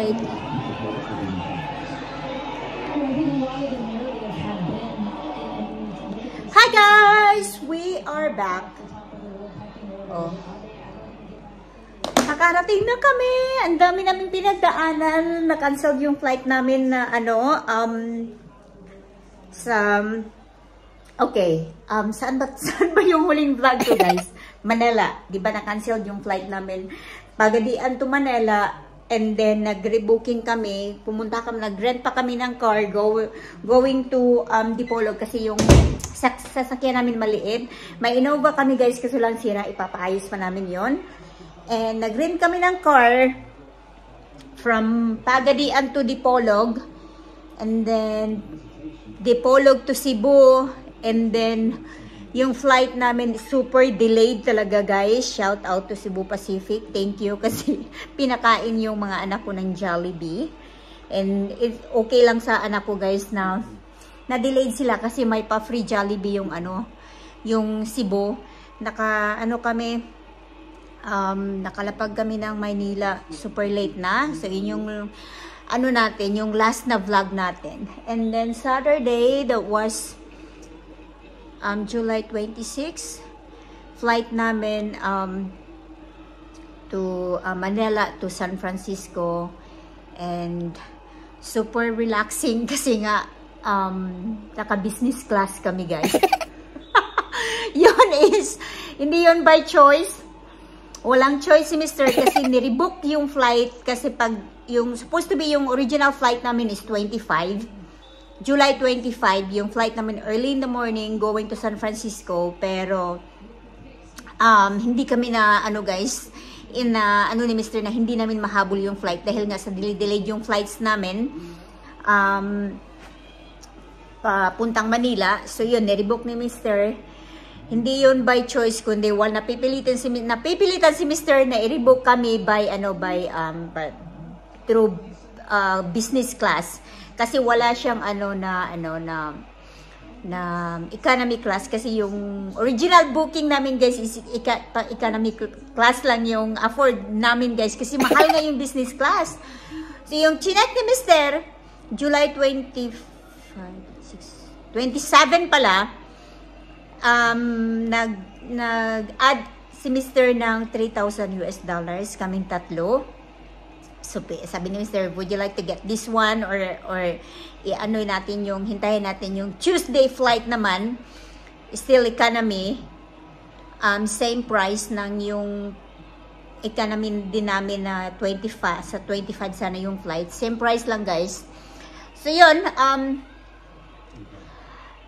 right. Hi guys! We are back. Oh. Nakarating na kami. Ang dami namin pinagdaanan. Na-cancel yung flight namin na saan ba yung huling vlog ko guys? Manila. Di ba na-cancel yung flight namin? Pagadian to Manila. And then nag-rebooking kami. Pumunta kami, nag-rent pa kami ng car going to Dipolog kasi yung sasakyan namin maliit. May Innova kami guys kasi lang sira. Ipapaayos pa namin yon. And nag-rent kami ng car from Pagadian to Dipolog. And then Dipolog to Cebu. And then yung flight namin super delayed talaga guys. Shout out to Cebu Pacific. Thank you kasi pinakain yung mga anak ko ng Jollibee. And it's okay lang sa anak ko guys na na-delayed sila kasi may pa free Jollibee yung yung Cebu. Nakalapag kami ng Maynila super late na. So yun yung yung last na vlog natin. And then Saturday, that was July 26, flight namin to Manila to San Francisco. And super relaxing kasi nga naka-business class kami guys. Hindi yun by choice. Walang choice si Mr. kasi nirebook yung flight kasi pag yung supposed to be yung original flight namin is 25. July 25 yung flight namin early in the morning going to San Francisco, pero hindi kami na guys ni Mr. na hindi namin mahabol yung flight dahil nga sa delayed yung flights namin papuntang Manila. So yun, nirebook ni Mr. Hindi yun by choice kundi napipilitan si Mr. na i-rebook kami through business class. Kasi wala siyang na economy class kasi yung original booking namin guys is economy class lang yung afford namin guys kasi mahal na yung business class. So yung chinek ni Mr. July 27 pala nag-add si Mr. ng $3,000 kaming tatlo. So, sabi ni Mr., would you like to get this one or hintayin natin yung Tuesday flight naman, still economy, same price ng yung economy din namin na 25, sa 25 sana yung flight, same price lang guys. So yun,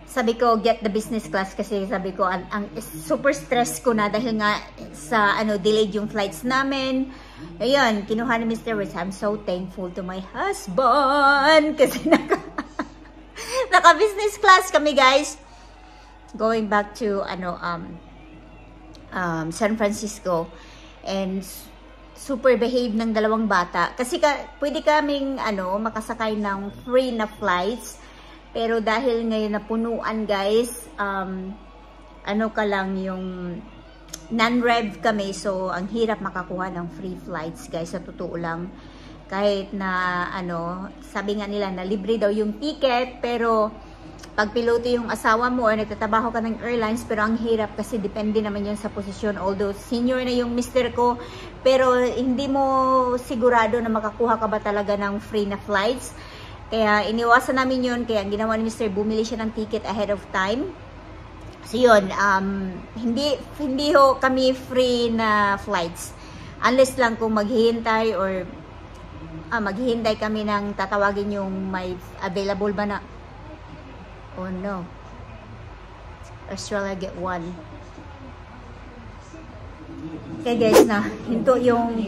sabi ko get the business class kasi sabi ko ang super stress ko na dahil nga sa delayed yung flights namin. Ayun, kinuha ni Mr. Woods. I'm so thankful to my husband kasi naka business class kami guys going back to San Francisco. And super behave ng dalawang bata kasi pwede kaming makasakay ng free na flights, pero dahil ngayon napunuan guys, yung non-rev kami, so ang hirap makakuha ng free flights guys, sa totoo lang. Kahit na sabi nga nila na libre daw yung ticket, pero pag piloto yung asawa mo or nagtatrabaho ka ng airlines, pero ang hirap kasi depende naman yun sa posisyon. Although senior na yung mister ko, pero hindi mo sigurado na makakuha ka ba talaga ng free na flights. Kaya iniwasan namin yun. Kaya ang ginawa ni Mr. bumili siya ng ticket ahead of time. So yun, hindi ho kami free na flights. Unless lang kung maghihintay or maghihintay kami ng tatawagin yung may available ba na. Oh no. Australia get one. Okay guys, hinto yung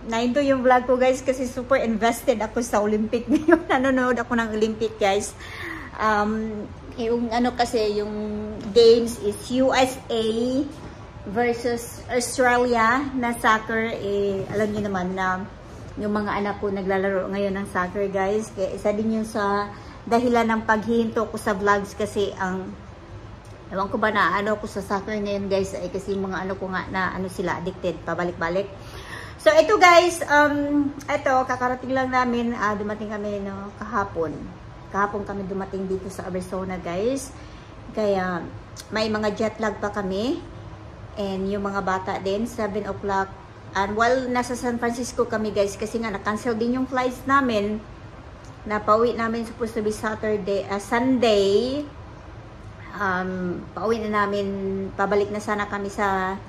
nahinto yung vlog ko guys kasi super invested ako sa Olympic ngayon. Nanonood ako ng Olympic guys. Yung kasi yung games is USA versus Australia na soccer. Alam niyo naman na yung mga anak ko naglalaro ngayon ng soccer guys. Kaya isa din yun sa dahilan ng paghihinto ko sa vlogs kasi ewan ko ba na ko sa soccer ngayon guys kasi yung mga ko nga na sila addicted pabalik-balik. So, ito guys, ito, kakarating lang namin, dumating kami, no, kahapon. Kahapon kami dumating dito sa Arizona, guys. Kaya, may mga jet lag pa kami. And yung mga bata din, 7 o'clock. And while nasa San Francisco kami, guys, kasi nga, na-cancel din yung flights namin. Napauwi namin, supposed to be Sunday. Pauwi na namin, pabalik na sana kami sa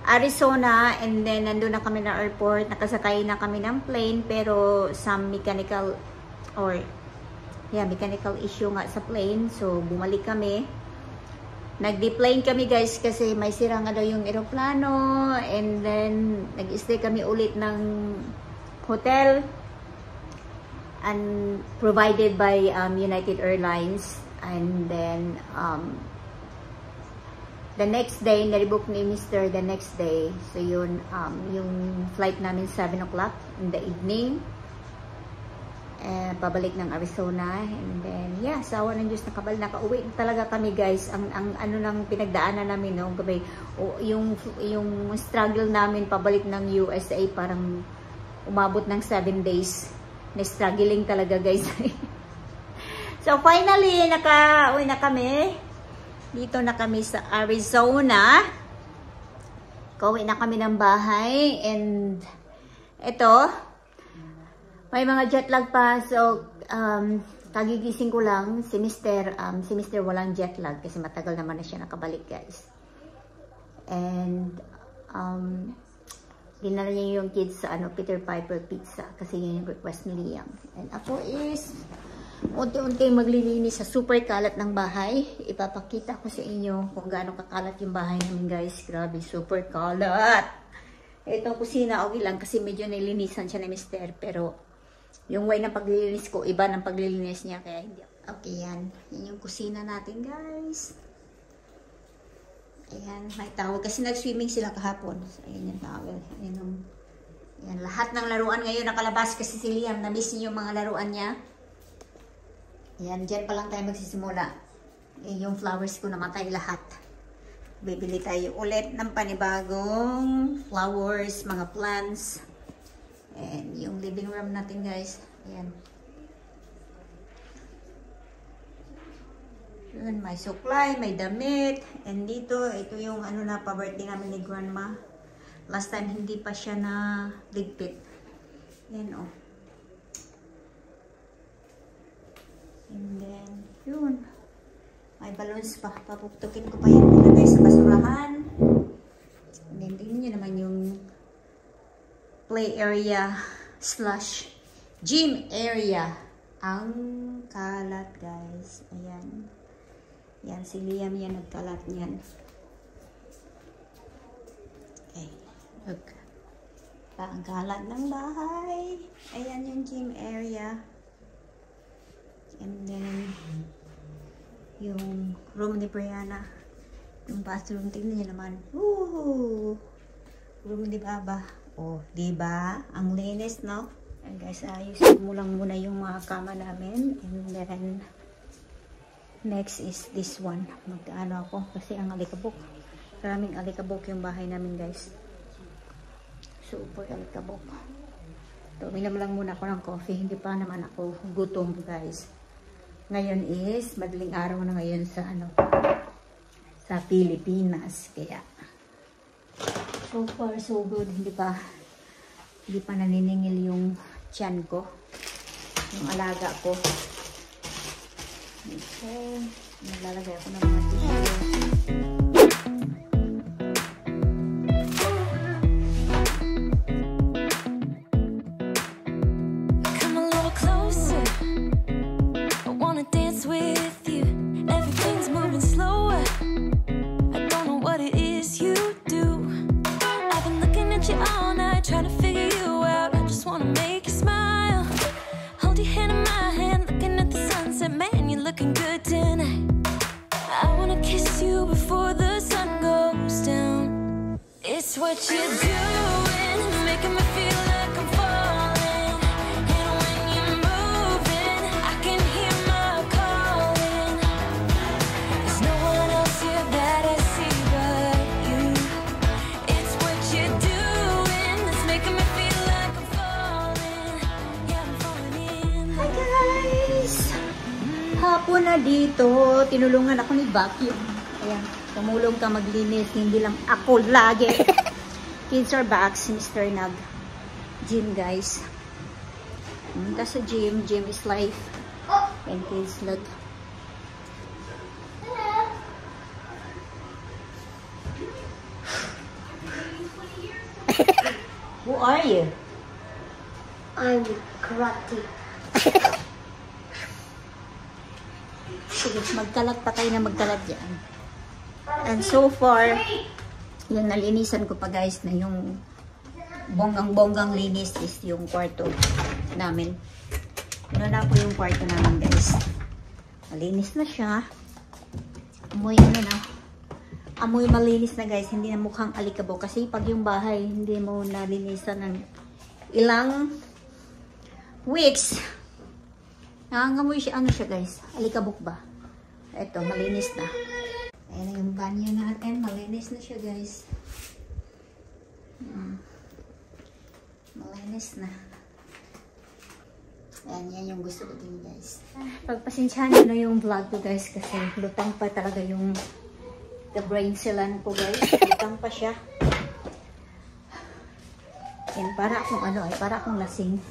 Arizona, and then nandun na kami na airport, nakasakay na kami ng plane, pero some mechanical issue nga sa plane, so bumalik kami. Nag-deplane kami guys kasi may sira nga daw yung eroplano, and then nag-stay kami ulit ng hotel and provided by United Airlines, and then the next day, naribook ni Mr. the next day. So, yun, yung flight namin 7 o'clock in the evening. Pabalik ng Arizona. And then, yeah, sa awa ng Diyos, nakauwi talaga kami, guys. Ang ano nang pinagdaanan namin, no? Yung struggle namin pabalik ng USA, parang umabot ng 7 days. Na-struggling talaga, guys. So, finally, nakauwi na kami. Dito na kami sa Arizona. Kauwi na kami ng bahay. And ito, may mga jet lag pa. So, kagigising ko lang. Si Mr. walang jet lag kasi matagal naman na siya nakabalik, guys. And dinala niya yung kids sa Peter Piper Pizza kasi yun yung request ni Liam. And ako is unti-unti maglilinis sa super kalat ng bahay. Ipapakita ko sa inyo kung gaano kakalat yung bahay namin, guys. Grabe, super kalat. Itong kusina, okay lang kasi medyo nilinisan siya ni Mr. Pero yung way ng paglilinis ko, iba ng paglilinis niya. Kaya hindi. Okay, yan. Yan yung kusina natin, guys. Ayan, may towel. Kasi nag-swimming sila kahapon. So, ayan yung towel. Ayan, lahat ng laruan ngayon nakalabas kasi si Liam. Na-miss niyo yung mga laruan niya. Ayan, dyan pa lang tayo magsisimula. Yung flowers ko namatay lahat. Bibili tayo ulit ng panibagong flowers, mga plants. And yung living room natin, guys. Ayan. Yun, may supply, may damit. And dito, ito yung pa-birthday namin ni Grandma. Last time, hindi pa siya na ligpit. Ayan, oh. And then, yun. May balloons pa. Papuktukin ko pa yan nilagay sa basurahan. And then, tingnan nyo naman yung play area / gym area. Ang kalat, guys. Ayan. Yan, si Liam yan nagkalat niyan. Okay. Look. Ang kalat ng bahay. Ayan yung gym area. And then, yung room ni Brianna. Yung bathroom, tingnan niyo naman. Woo! Room ni Baba. Oh, diba? Ang linis, no? And guys, ayusin mo lang muna yung mga kama namin. And then, next is this one. Mag-ano ako kasi ang alikabok. Maraming alikabok yung bahay namin, guys. Super alikabok. Uminom lang muna ako ng coffee. Hindi pa naman ako gutom, guys. Ngayon is madaling araw na ngayon sa sa Pilipinas. Kaya so far so good. Hindi pa naniningil yung tiyan ko. Yung alaga ko. Okay. Nalalagay ako ng mga tissue. What you doing, making me feel like I'm falling. And when you're moving, I can hear my calling. There's no one else here that I see but you. It's what you're doing that's making me na dito. Tinulungan ako ni vacuum. Ayan, tumulong ka maglinis. Hindi lang ako lagi. Kids are back. Si Mr. Gym, guys. Pumunta sa gym. Gym is life. And kids, look. Who are you? I'm karate. Sige, magkalat pa kayo na magkalat dyan. And so far, yung nalinisan ko pa guys na yung bonggang-bonggang linis is yung kwarto namin. Inuna ko yung kwarto namin guys. Malinis na siya. Amoy ano na. Amoy malinis na guys. Hindi na mukhang alikabok. Kasi pag yung bahay hindi mo nalinisan ng ilang weeks, nangangamoy siya. Ano siya guys? Alikabok ba? Ito, malinis na. Ayan yung banyo natin. Malinis na siya guys. Malinis na. Ayan, yan yung gusto ko din guys. Pagpasensyahan nyo na yung vlog ko guys kasi lutang pa talaga yung the brain cell ko guys. Lutang pa siya. Yan, para akong ano ay, para akong lasing.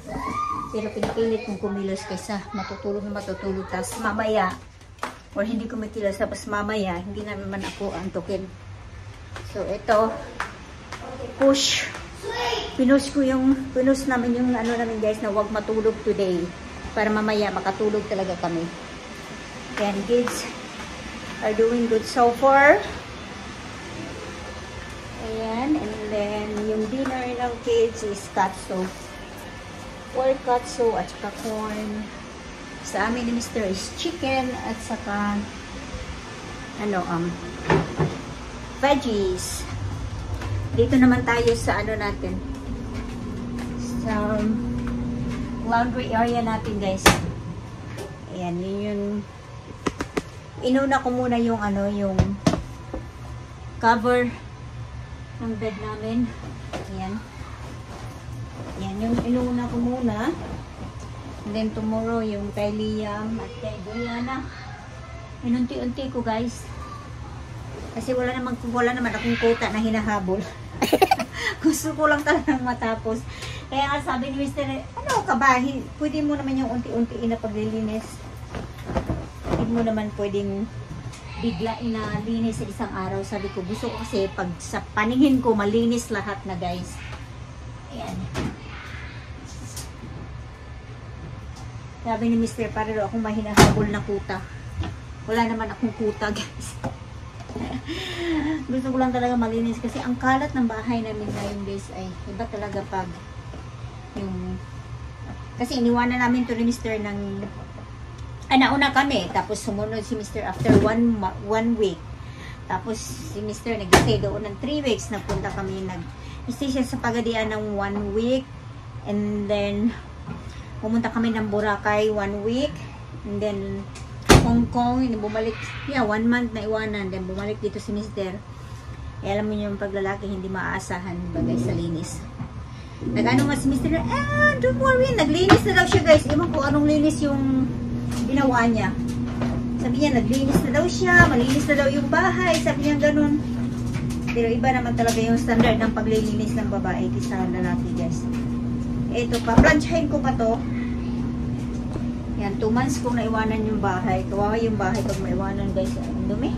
Pero pinipilit kong kumilos kaysa matutulog na matutulog. Tapos mamaya, or hindi kumikilos, tapos mamaya, hindi naman ako antukin. So, ito, push. Pinush namin yung ano namin guys na huwag matulog today. Para mamaya makatulog talaga kami. Yan, kids are doing good so far. Ayan, and then yung dinner ng kids is katsu. Pork katsu at saka corn. Sa amin ni Mr. is chicken at saka ano, veggies. Dito naman tayo sa ano natin. Sa laundry area natin guys. Ayan, yun yung inuna ko muna yung ano, yung cover ng bed namin. Ayan. Ayan, yung inuna ko muna. And then tomorrow, yung kay Liam at kay Diana. Inunti-unti ko guys. Kasi wala naman akong quota na hinahabol. Gusto ko lang talagang matapos. Kaya nga sabi ni Mr. Ano ka ba? Pwede mo naman yung unti-unti na paglilinis. Hindi mo naman pwedeng biglain na linis sa isang araw. Sabi ko, gusto ko kasi pag sa paningin ko, malinis lahat na guys. Ayan. Sabi ni Mr. Parero, akong mahinahabol na kuta. Wala naman akong kuta guys. Gusto ko lang talaga malinis kasi ang kalat ng bahay namin ngayon guys ay iba talaga pag yung kasi iniwanan namin to ni Mr. ng nauna kami tapos sumunod si Mr. after one week tapos si Mr. nag-stay doon ng 3 weeks nagpunta kami nag-stay siya sa Pagadian ng 1 week and then pumunta kami ng Boracay 1 week and then Hong Kong, bumalik, 1 month na iwanan, then bumalik dito si Mr. Alam mo yung paglalaki hindi maaasahan bagay sa linis. Nag-ano nga si Mr. Don't worry, naglinis na daw siya guys. Ewan ko anong linis yung ginawa niya. Sabi niya, naglinis na daw siya, malinis na daw yung bahay. Sabi niya ganun. Pero iba naman talaga yung standard ng paglilinis ng babae kaysa lalaki guys. Ito pa, planchahin ko pa to. Yan, 2 months kong naiwanan yung bahay. Kawawa yung bahay pag maiwanan guys. Ang dumi.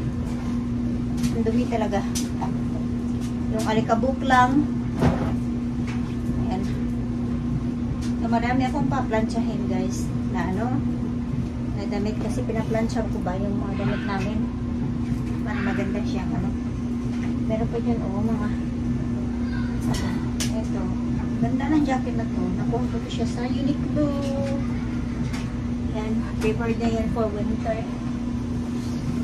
Ang dumi talaga. Yung alikabok lang. Ayan. So, marami akong paplansyahin guys. Na ano. Na damit kasi pinaplansya ko ba yung mga damit namin. Para maganda siyang ano. Meron pa dyan mga. Ito. Ganda ng jacket na to. Nakuha ko siya sa Uniqlo. Yan, prepared na yan for winter.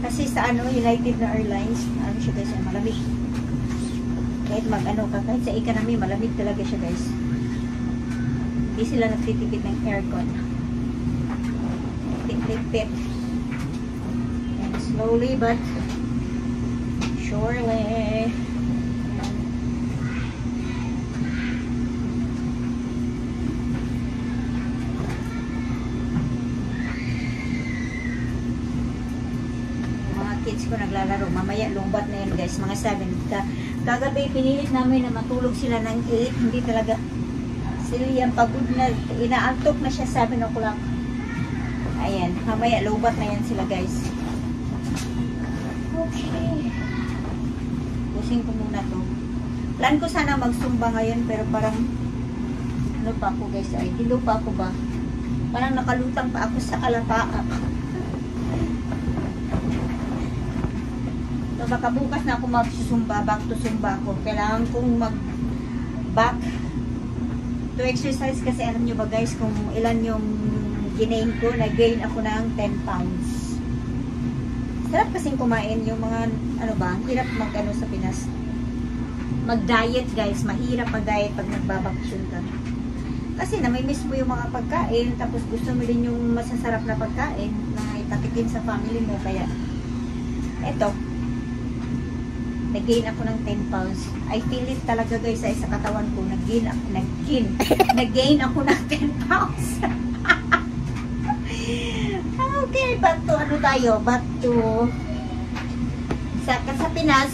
Kasi sa United na Airlines, siya guys, malamig. Kahit kahit sa economy, malamig talaga siya guys. Hindi sila nagtitipid ng aircon. Tip-tip-tip. And slowly but surely. ko naglalaro. Mamaya lombat na yan guys, mga 7. Kagabi pinilit namin na matulog sila ng 8. Hindi talaga sila yan pagod na, inaantok na siya 7 o'clock. Ayan, mamaya lombat na yan sila guys. Okay. Pusing ko muna to. Plan ko sana magsumba ngayon pero parang ano pa ako guys, ay dilo pa ako ba? Parang nakalutang pa ako sa kalapaan. So baka bukas na ako magsusumba, back to sumba ako. Kailangan kong back to exercise kasi alam nyo ba guys kung ilan yung ginain ko, nag-gain ako ng 10 pounds. Sarap kasing kumain yung mga ano ba, hirap mag-ano sa Pinas. Mag-diet guys, mahirap mag-diet pag nagbabakasyon ka. Kasi namimiss mo yung mga pagkain, tapos gusto mo din yung masasarap na pagkain na ipatikin sa family mo. Kaya, eto, nag-gain ako ng 10 pounds. I feel it talaga guys sa katawan ko. Nag-gain ako ng 10 pounds. Okay, back to ano tayo? Back to sa Pinas.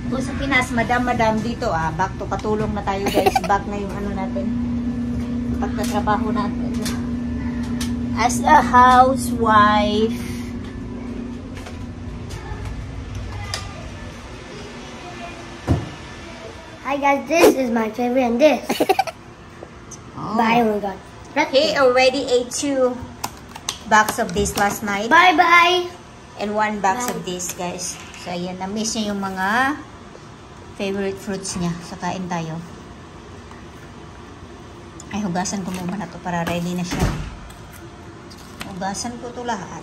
Kung sa Pinas, madam dito back to patulong na tayo guys. Back na yung ano natin. Pagtatrabaho natin. As a housewife. Hi guys, this is my favorite and this. But I only got He already ate 2 bags of this last night. Bye bye. And 1 box of this guys. So ayan, na-miss niya yung mga favorite fruits niya. So kain tayo. Ay, hugasan ko muna to para ready na siya. Hugasan ko to lahat.